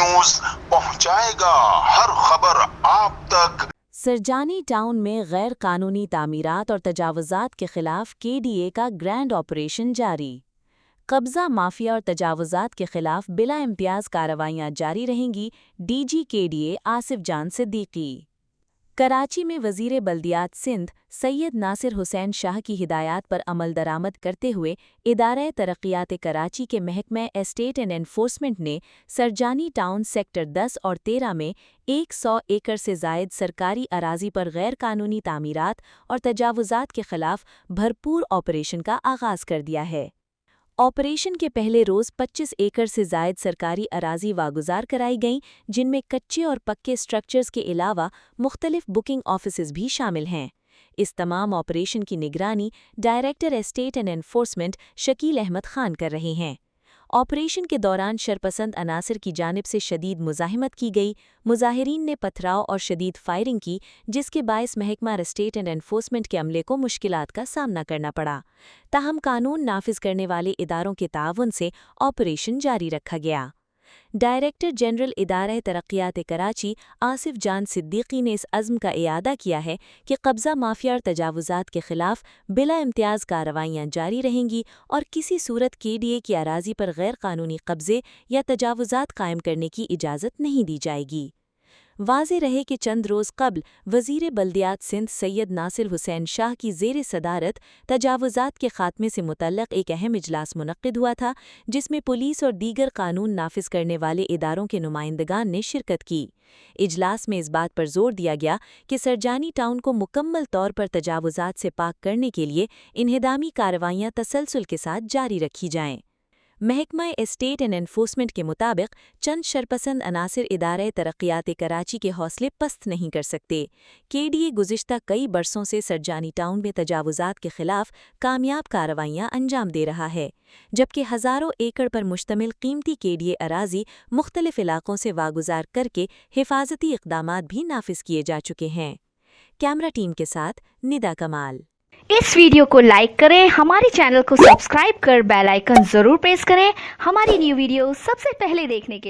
News पहुंचाएगा हर खबर आप तक। सरजानी टाउन में गैर कानूनी तामीरात और तजावुज़ात के खिलाफ केडीए का ग्रैंड ऑपरेशन जारी। कब्ज़ा माफिया और तजावुज़ात के खिलाफ बिला इम्तियाज़ कार्रवाइयाँ जारी रहेंगी। डीजी केडीए आसिफ जान सिद्दीकी। कराची में वज़ीर बल्दियात सिंध सैयद नासिर हुसैन शाह की हिदायत पर अमल दरामद करते हुए इदारा तरक्यात कराची के महकमा एस्टेट एंड एनफोर्समेंट ने सरजानी टाउन सेक्टर 10 और 13 में 100 एकड़ से ज़ायद सरकारी अराज़ी पर गैर कानूनी तामीरात और तजावुज़ात के खिलाफ भरपूर ऑपरेशन का आगाज़ कर दिया है। ऑपरेशन के पहले रोज़ 25 एकड़ से ज़ायद सरकारी अराज़ी वागुजार कराई गईं, जिनमें कच्चे और पक्के स्ट्रक्चर्स के अलावा मुख्तलिफ बुकिंग ऑफिसेज़ भी शामिल हैं। इस तमाम ऑपरेशन की निगरानी director estate and enforcement Shakeel Ahmed Khan कर रहे हैं। ऑपरेशन के दौरान शरपसंद अनासर की जानिब से शदीद मुज़ाहिमत की गई। मुज़ाहिरीन ने पथराव और शदीद फायरिंग की, जिसके बायस महकमा एस्टेट एंड एनफोर्समेंट के अमले को मुश्किलात का सामना करना पड़ा। ताहम कानून नाफिज करने वाले इदारों के ताउन से ऑपरेशन जारी रखा गया। डायरेक्टर जनरल इदारा तरक्यात कराची आसिफ जान सिद्दीकी ने इस अज़्म का इयादा किया है कि कब्ज़ा माफिया और तजावुज़ात के खिलाफ बिला इम्तियाज़ कार्रवाइयाँ जारी रहेंगी और किसी सूरत केडीए की अराज़ी पर गैर कानूनी कब्ज़े या तजावुज़ात कायम करने की इजाज़त नहीं दी जाएगी। वाज़े रहे कि चंद रोज़ कबल वज़ीर बल्दियात सिंध सैयद नासिर हुसैन शाह की ज़ेर सदारत तजावुज़ात के खात्मे से मुतल्लक़ एक अहम इजलास मुनक़्क़िद हुआ था, जिसमें पुलिस और दीगर कानून नाफिज करने वाले इदारों के नुमाइंदगान ने शिरकत की। इजलास में इस बात पर जोर दिया गया कि सरजानी टाउन को मुकम्मल तौर पर तजावुज़ात से पाक करने के लिए इन्हिदामी कार्रवाइयाँ तसलसल के साथ जारी रखी जाएँ। महकमा एस्टेट एंड एनफोर्समेंट के मुताबिक चंद शरपसंद अनासिर इदारा तरक्यात कराची के हौसले पस्त नहीं कर सकते। केडीए गुज़िश्ता कई बरसों से सरजानी टाउन में तजावुज़ात के खिलाफ कामयाब कार्रवाइयाँ अंजाम दे रहा है, जबकि हज़ारों एकड़ पर मुश्तमिल कीमती केडीए अराज़ी मुख्तलिफ इलाकों से वागुजार करके हिफाजती इक़दामात भी नाफिज किए जा चुके हैं। कैमरा टीम के साथ निदा कमाल। इस वीडियो को लाइक करें, हमारे चैनल को सब्सक्राइब कर बेल आइकन जरूर प्रेस करें हमारी न्यू वीडियो सबसे पहले देखने के लिए।